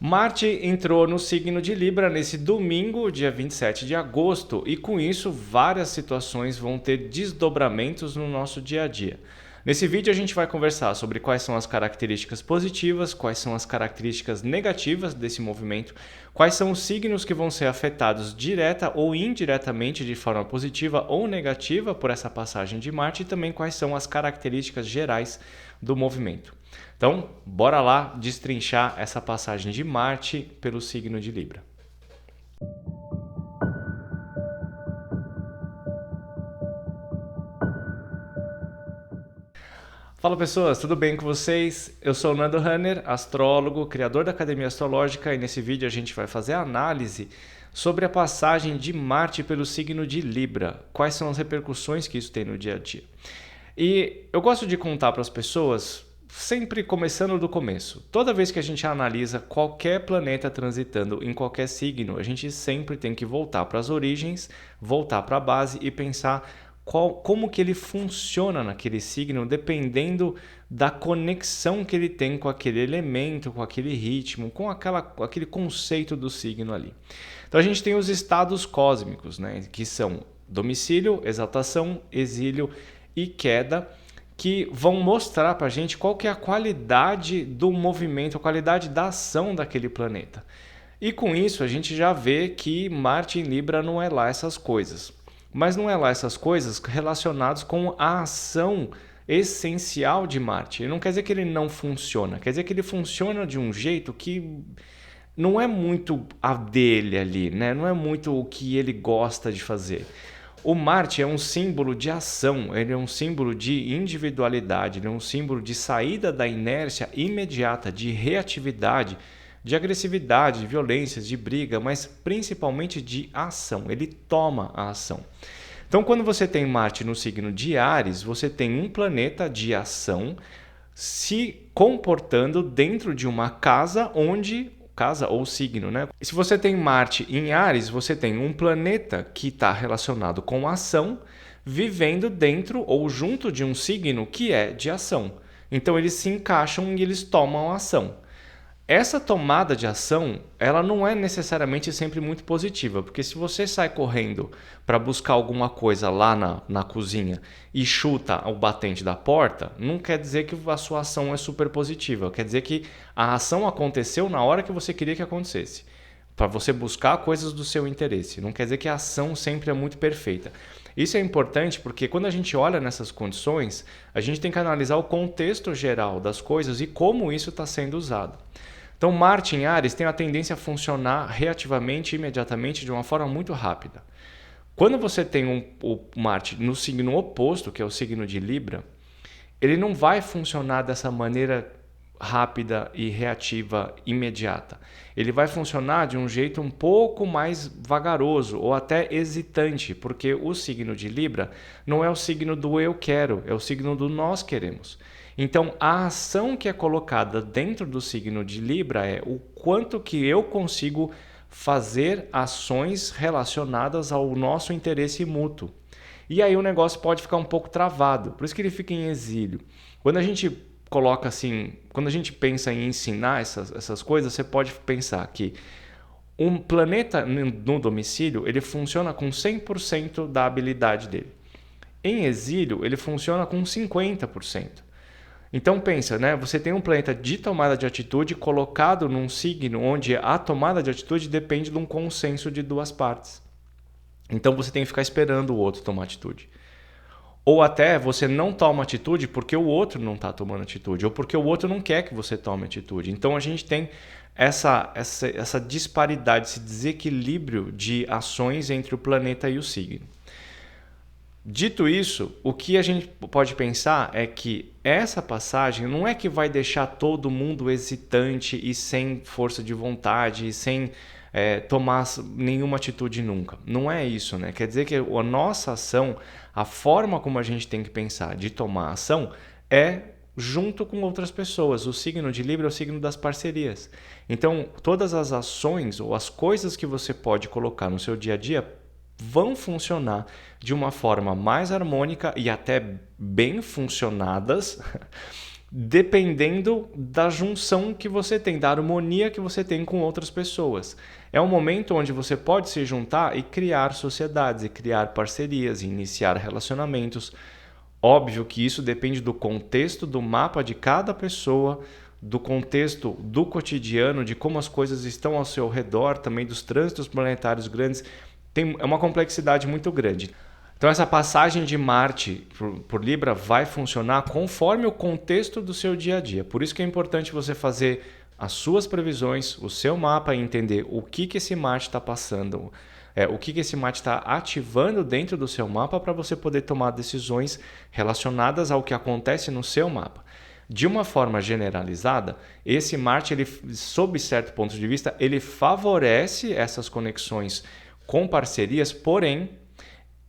Marte entrou no signo de Libra nesse domingo, dia 27 de agosto, e com isso várias situações vão ter desdobramentos no nosso dia a dia. Nesse vídeo a gente vai conversar sobre quais são as características positivas, quais são as características negativas desse movimento, quais são os signos que vão ser afetados direta ou indiretamente de forma positiva ou negativa por essa passagem de Marte e também quais são as características gerais do movimento. Então, bora lá destrinchar essa passagem de Marte pelo signo de Libra. Fala pessoas, tudo bem com vocês? Eu sou o Nando Hanner, astrólogo, criador da Academia Astrológica, e nesse vídeo a gente vai fazer a análise sobre a passagem de Marte pelo signo de Libra, quais são as repercussões que isso tem no dia a dia. E eu gosto de contar para as pessoas, sempre começando do começo. Toda vez que a gente analisa qualquer planeta transitando em qualquer signo, a gente sempre tem que voltar para as origens, voltar para a base e pensar como que ele funciona naquele signo, dependendo da conexão que ele tem com aquele elemento, com aquele ritmo, com aquele conceito do signo ali. Então a gente tem os estados cósmicos, né, que são domicílio, exaltação, exílio e queda, que vão mostrar para a gente qual que é a qualidade do movimento, a qualidade da ação daquele planeta. E com isso a gente já vê que Marte em Libra não é lá essas coisas. Mas não é lá essas coisas relacionadas com a ação essencial de Marte. Não quer dizer que ele não funciona, quer dizer que ele funciona de um jeito que não é muito a dele ali, né? Não é muito o que ele gosta de fazer. O Marte é um símbolo de ação, ele é um símbolo de individualidade, ele é um símbolo de saída da inércia imediata, de reatividade, de agressividade, de violências, de briga, mas principalmente de ação. Ele toma a ação. Então, quando você tem Marte no signo de Áries, você tem um planeta de ação se comportando dentro de uma casa ou signo, né? E se você tem Marte em Áries, você tem um planeta que está relacionado com ação, vivendo dentro ou junto de um signo que é de ação. Então eles se encaixam e eles tomam ação. Essa tomada de ação, ela não é necessariamente sempre muito positiva, porque se você sai correndo para buscar alguma coisa lá na cozinha e chuta o batente da porta, não quer dizer que a sua ação é super positiva, quer dizer que a ação aconteceu na hora que você queria que acontecesse, para você buscar coisas do seu interesse, não quer dizer que a ação sempre é muito perfeita. Isso é importante porque quando a gente olha nessas condições, a gente tem que analisar o contexto geral das coisas e como isso está sendo usado. Então, Marte em Áries tem a tendência a funcionar reativamente, imediatamente, de uma forma muito rápida. Quando você tem o Marte no signo oposto, que é o signo de Libra, ele não vai funcionar dessa maneira rápida e reativa imediata. Ele vai funcionar de um jeito um pouco mais vagaroso ou até hesitante, porque o signo de Libra não é o signo do eu quero, é o signo do nós queremos. Então, a ação que é colocada dentro do signo de Libra é o quanto que eu consigo fazer ações relacionadas ao nosso interesse mútuo. E aí o negócio pode ficar um pouco travado, por isso que ele fica em exílio. Quando a gente coloca assim, quando a gente pensa em ensinar essas coisas, você pode pensar que um planeta no domicílio, ele funciona com 100% da habilidade dele. Em exílio, ele funciona com 50%. Então pensa, né? Você tem um planeta de tomada de atitude colocado num signo onde a tomada de atitude depende de um consenso de duas partes. Então você tem que ficar esperando o outro tomar atitude. Ou até você não toma atitude porque o outro não está tomando atitude, ou porque o outro não quer que você tome atitude. Então a gente tem essa disparidade, esse desequilíbrio de ações entre o planeta e o signo. Dito isso, o que a gente pode pensar é que essa passagem não é que vai deixar todo mundo hesitante e sem força de vontade e sem tomar nenhuma atitude nunca. Não é isso, né? Quer dizer que a nossa ação, a forma como a gente tem que pensar de tomar ação é junto com outras pessoas. O signo de Libra é o signo das parcerias. Então, todas as ações ou as coisas que você pode colocar no seu dia a dia vão funcionar de uma forma mais harmônica e até bem funcionadas dependendo da junção que você tem, da harmonia que você tem com outras pessoas. É um momento onde você pode se juntar e criar sociedades, e criar parcerias, e iniciar relacionamentos. Óbvio que isso depende do contexto do mapa de cada pessoa, do contexto do cotidiano, de como as coisas estão ao seu redor, também dos trânsitos planetários grandes. É uma complexidade muito grande. Então essa passagem de Marte por Libra vai funcionar conforme o contexto do seu dia a dia. Por isso que é importante você fazer as suas previsões, o seu mapa, e entender o que esse Marte está passando, o que esse Marte está ativando dentro do seu mapa para você poder tomar decisões relacionadas ao que acontece no seu mapa. De uma forma generalizada, esse Marte, ele, sob certo ponto de vista, ele favorece essas conexões com parcerias, porém,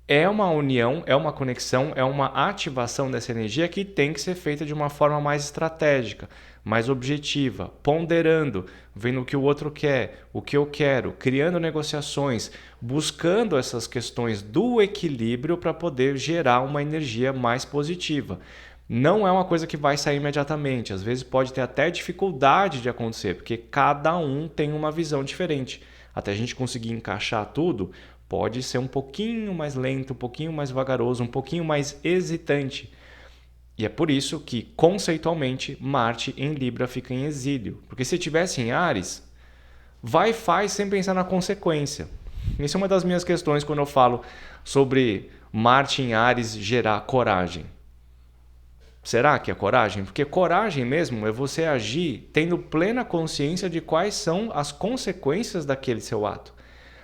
é uma união, é uma conexão, é uma ativação dessa energia que tem que ser feita de uma forma mais estratégica, mais objetiva, ponderando, vendo o que o outro quer, o que eu quero, criando negociações, buscando essas questões do equilíbrio para poder gerar uma energia mais positiva. Não é uma coisa que vai sair imediatamente, às vezes pode ter até dificuldade de acontecer, porque cada um tem uma visão diferente. Até a gente conseguir encaixar tudo, pode ser um pouquinho mais lento, um pouquinho mais vagaroso, um pouquinho mais hesitante. E é por isso que, conceitualmente, Marte em Libra fica em exílio. Porque se estivesse em Áries, vai e faz sem pensar na consequência. Isso é uma das minhas questões quando eu falo sobre Marte em Áries gerar coragem. Será que é coragem? Porque coragem mesmo é você agir tendo plena consciência de quais são as consequências daquele seu ato.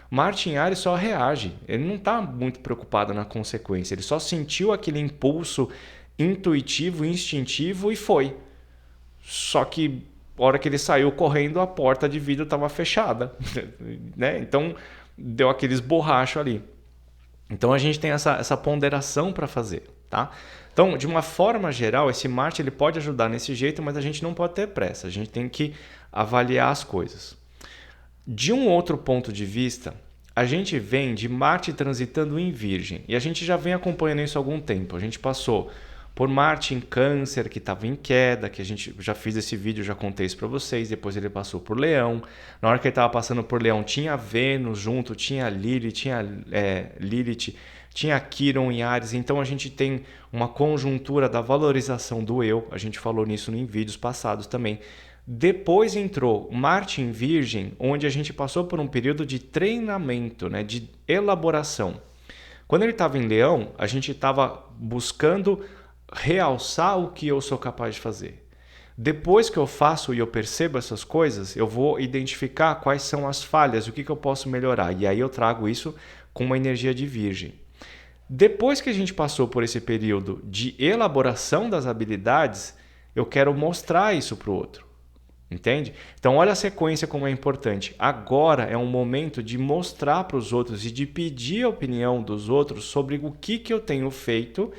Marte em Áries só reage, ele não está muito preocupado na consequência, ele só sentiu aquele impulso intuitivo, instintivo e foi. Só que a hora que ele saiu correndo, a porta de vidro estava fechada, né? Então deu aqueles borrachos ali. Então a gente tem essa ponderação para fazer, tá? Então, de uma forma geral, esse Marte ele pode ajudar nesse jeito, mas a gente não pode ter pressa, a gente tem que avaliar as coisas. De um outro ponto de vista, a gente vem de Marte transitando em Virgem, e a gente já vem acompanhando isso há algum tempo. A gente passou por Marte em Câncer, que estava em queda, que a gente já fiz esse vídeo, já contei isso para vocês. Depois ele passou por Leão. Na hora que ele estava passando por Leão, tinha Vênus junto, tinha Lilith, tinha Quiron em Áries. Então a gente tem uma conjuntura da valorização do eu. A gente falou nisso em vídeos passados também. Depois entrou Marte em Virgem, onde a gente passou por um período de treinamento, né, de elaboração. Quando ele estava em Leão, a gente estava buscando realçar o que eu sou capaz de fazer. Depois que eu faço e eu percebo essas coisas, eu vou identificar quais são as falhas, o que eu posso melhorar. E aí eu trago isso com uma energia de Virgem. Depois que a gente passou por esse período de elaboração das habilidades, eu quero mostrar isso para o outro. Entende? Então olha a sequência como é importante. Agora é um momento de mostrar para os outros e de pedir a opinião dos outros sobre o que eu tenho feito,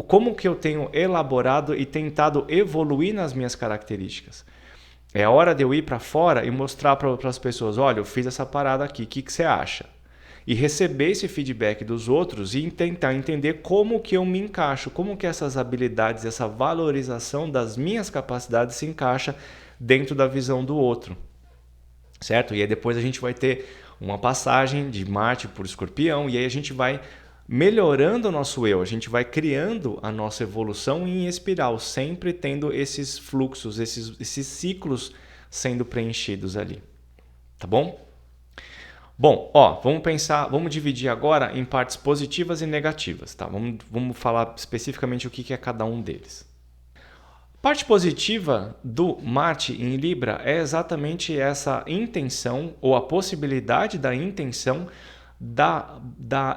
como que eu tenho elaborado e tentado evoluir nas minhas características. É a hora de eu ir para fora e mostrar para as pessoas, olha, eu fiz essa parada aqui, o que você acha? E receber esse feedback dos outros e tentar entender como que eu me encaixo, como que essas habilidades, essa valorização das minhas capacidades se encaixa dentro da visão do outro, certo? E aí depois a gente vai ter uma passagem de Marte por Escorpião e aí a gente vai melhorando o nosso eu, a gente vai criando a nossa evolução em espiral, sempre tendo esses fluxos, esses ciclos sendo preenchidos ali, tá bom? Bom, vamos dividir agora em partes positivas e negativas, tá? Vamos falar especificamente o que é cada um deles. Parte positiva do Marte em Libra é exatamente essa intenção ou a possibilidade da intenção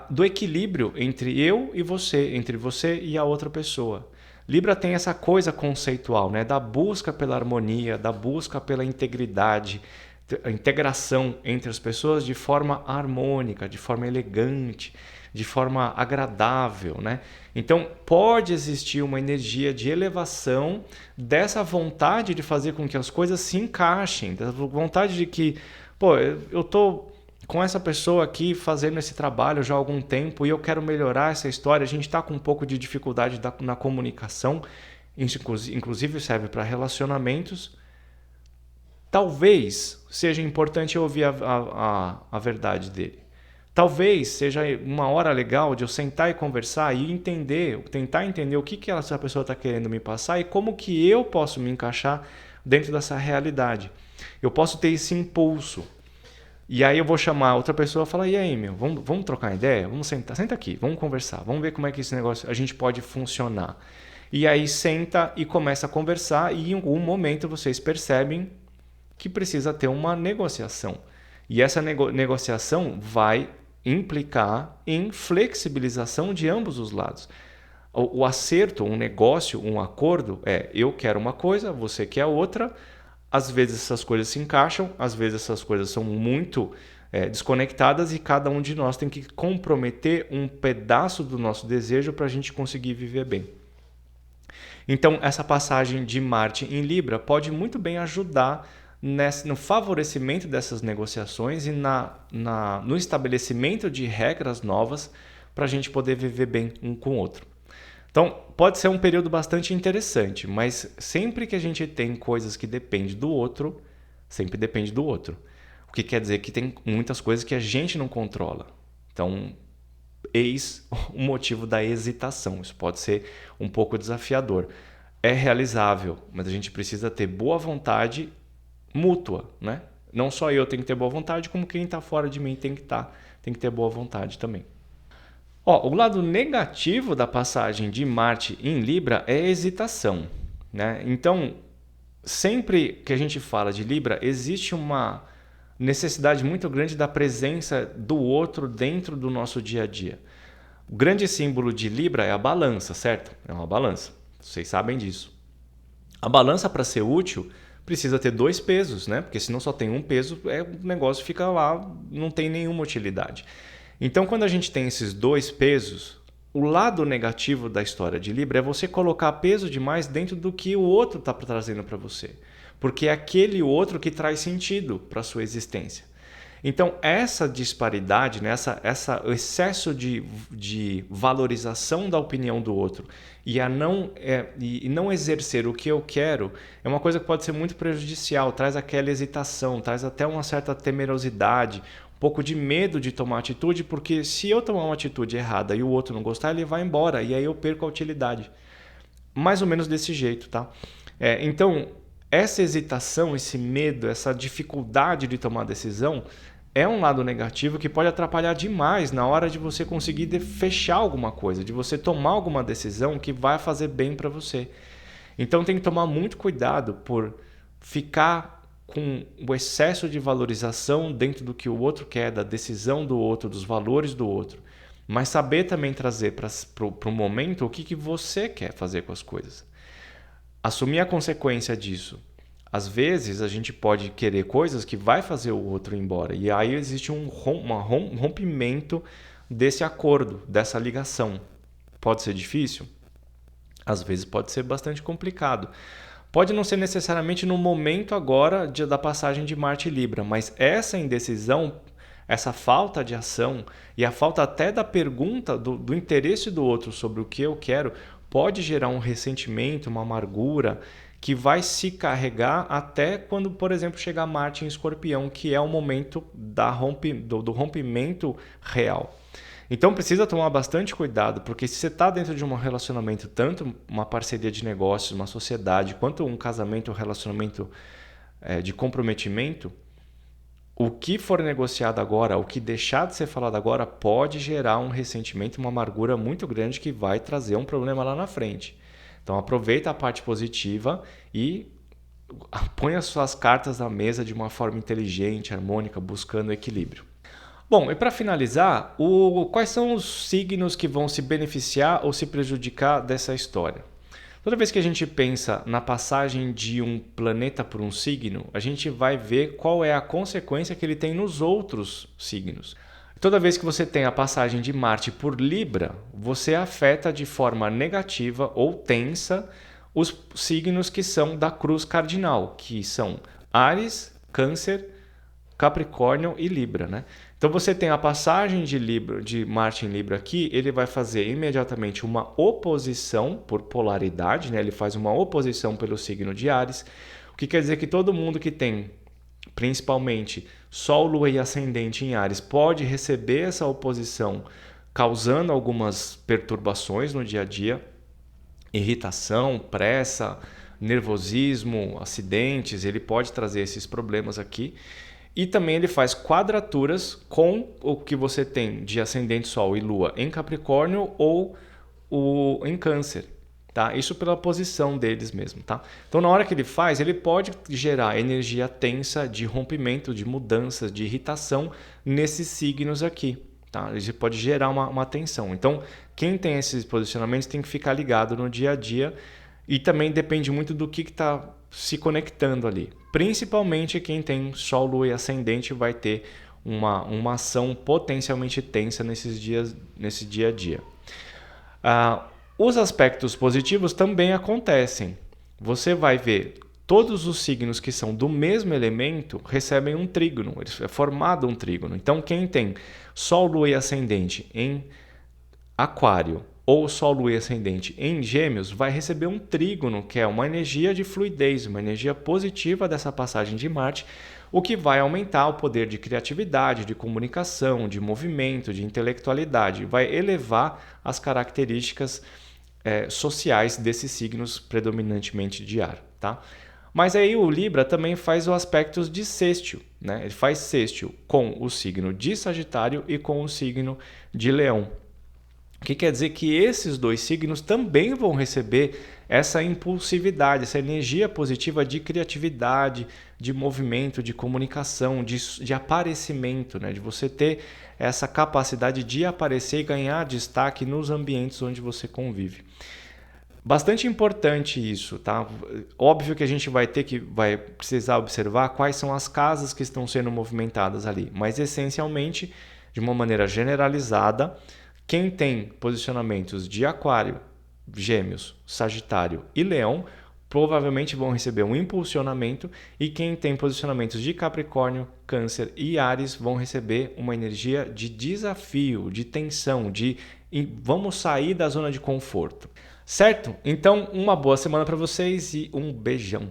do equilíbrio entre eu e você, entre você e a outra pessoa. Libra tem essa coisa conceitual, né, da busca pela harmonia, da busca pela integridade, a integração entre as pessoas de forma harmônica, de forma elegante, de forma agradável, né? Então pode existir uma energia de elevação dessa vontade de fazer com que as coisas se encaixem, dessa vontade de que, eu tô com essa pessoa aqui fazendo esse trabalho já há algum tempo e eu quero melhorar essa história, a gente está com um pouco de dificuldade na comunicação, Isso inclusive serve para relacionamentos. Talvez seja importante eu ouvir a verdade dele. Talvez seja uma hora legal de eu sentar e conversar e tentar entender o que essa pessoa está querendo me passar e como que eu posso me encaixar dentro dessa realidade. Eu posso ter esse impulso. E aí eu vou chamar outra pessoa e falar, e aí, meu, vamos trocar ideia? Vamos sentar, senta aqui, vamos conversar, vamos ver como é que esse negócio a gente pode funcionar. E aí senta e começa a conversar e em algum momento vocês percebem que precisa ter uma negociação. E essa negociação vai implicar em flexibilização de ambos os lados. O acerto, um negócio, um acordo é eu quero uma coisa, você quer outra. Às vezes essas coisas se encaixam, às vezes essas coisas são muito desconectadas e cada um de nós tem que comprometer um pedaço do nosso desejo para a gente conseguir viver bem. Então, essa passagem de Marte em Libra pode muito bem ajudar no favorecimento dessas negociações e no estabelecimento de regras novas para a gente poder viver bem um com o outro. Então, pode ser um período bastante interessante, mas sempre que a gente tem coisas que dependem do outro, sempre depende do outro. O que quer dizer que tem muitas coisas que a gente não controla. Então, eis o motivo da hesitação. Isso pode ser um pouco desafiador. É realizável, mas a gente precisa ter boa vontade mútua, né? Não só eu tenho que ter boa vontade, como quem está fora de mim tem que ter boa vontade também. O lado negativo da passagem de Marte em Libra é a hesitação, né? Então, sempre que a gente fala de Libra, existe uma necessidade muito grande da presença do outro dentro do nosso dia a dia. O grande símbolo de Libra é a balança, certo? É uma balança. Vocês sabem disso. A balança, para ser útil, precisa ter 2 pesos, né? Porque senão só tem um peso, o negócio fica lá, não tem nenhuma utilidade. Então, quando a gente tem esses 2 pesos, o lado negativo da história de Libra é você colocar peso demais dentro do que o outro está trazendo para você. Porque é aquele outro que traz sentido para a sua existência. Então, essa disparidade, né, o excesso de valorização da opinião do outro e não exercer o que eu quero é uma coisa que pode ser muito prejudicial, traz aquela hesitação, traz até uma certa temerosidade, um pouco de medo de tomar atitude, porque se eu tomar uma atitude errada e o outro não gostar, ele vai embora e aí eu perco a utilidade. Mais ou menos desse jeito, tá? Então, essa hesitação, esse medo, essa dificuldade de tomar decisão é um lado negativo que pode atrapalhar demais na hora de você conseguir fechar alguma coisa, de você tomar alguma decisão que vai fazer bem para você. Então tem que tomar muito cuidado por ficar com o excesso de valorização dentro do que o outro quer, da decisão do outro, dos valores do outro. Mas saber também trazer para o momento o que você quer fazer com as coisas. Assumir a consequência disso. Às vezes a gente pode querer coisas que vai fazer o outro ir embora. E aí existe um rompimento desse acordo, dessa ligação. Pode ser difícil? Às vezes pode ser bastante complicado. Pode não ser necessariamente no momento agora da passagem de Marte e Libra, mas essa indecisão, essa falta de ação e a falta até da pergunta do interesse do outro sobre o que eu quero pode gerar um ressentimento, uma amargura que vai se carregar até quando, por exemplo, chegar Marte em Escorpião, que é o momento do rompimento real. Então precisa tomar bastante cuidado, porque se você está dentro de um relacionamento, tanto uma parceria de negócios, uma sociedade, quanto um casamento, um relacionamento de comprometimento, o que for negociado agora, o que deixar de ser falado agora, pode gerar um ressentimento, uma amargura muito grande que vai trazer um problema lá na frente. Então aproveita a parte positiva e põe as suas cartas na mesa de uma forma inteligente, harmônica, buscando equilíbrio. Bom, e para finalizar, quais são os signos que vão se beneficiar ou se prejudicar dessa história? Toda vez que a gente pensa na passagem de um planeta por um signo, a gente vai ver qual é a consequência que ele tem nos outros signos. Toda vez que você tem a passagem de Marte por Libra, você afeta de forma negativa ou tensa os signos que são da cruz cardinal, que são Áries, Câncer, Capricórnio e Libra, né? Então você tem a passagem de Marte em Libra aqui, ele vai fazer imediatamente uma oposição por polaridade, né? Ele faz uma oposição pelo signo de Áries, o que quer dizer que todo mundo que tem, principalmente Sol, Lua e Ascendente em Áries, pode receber essa oposição, causando algumas perturbações no dia a dia, irritação, pressa, nervosismo, acidentes, ele pode trazer esses problemas aqui. E também ele faz quadraturas com o que você tem de ascendente Sol e Lua em Capricórnio ou em Câncer. Tá? Isso pela posição deles mesmo. Tá? Então, na hora que ele faz, ele pode gerar energia tensa de rompimento, de mudanças, de irritação nesses signos aqui. Tá? Ele pode gerar uma tensão. Então, quem tem esses posicionamentos tem que ficar ligado no dia a dia e também depende muito do que está se conectando ali. Principalmente quem tem Sol, Lua e Ascendente vai ter uma ação potencialmente tensa nesse dia a dia. Os aspectos positivos também acontecem. Você vai ver todos os signos que são do mesmo elemento recebem um trígono, é formado um trígono. Então quem tem Sol, Lua e Ascendente em Aquário ou Sol, Lua e Ascendente em Gêmeos vai receber um trígono, que é uma energia de fluidez, uma energia positiva dessa passagem de Marte, o que vai aumentar o poder de criatividade, de comunicação, de movimento, de intelectualidade, vai elevar as características sociais desses signos predominantemente de ar. Tá? Mas aí o Libra também faz os aspectos de sextil, né? Ele faz sextil com o signo de Sagitário e com o signo de Leão. O que quer dizer que esses dois signos também vão receber essa impulsividade, essa energia positiva de criatividade, de movimento, de comunicação, de aparecimento, né? De você ter essa capacidade de aparecer e ganhar destaque nos ambientes onde você convive. Bastante importante isso, tá? Óbvio que a gente vai precisar observar quais são as casas que estão sendo movimentadas ali, mas essencialmente, de uma maneira generalizada, quem tem posicionamentos de Aquário, Gêmeos, Sagitário e Leão provavelmente vão receber um impulsionamento, e quem tem posicionamentos de Capricórnio, Câncer e Áries vão receber uma energia de desafio, de tensão, de vamos sair da zona de conforto. Certo? Então, uma boa semana para vocês e um beijão.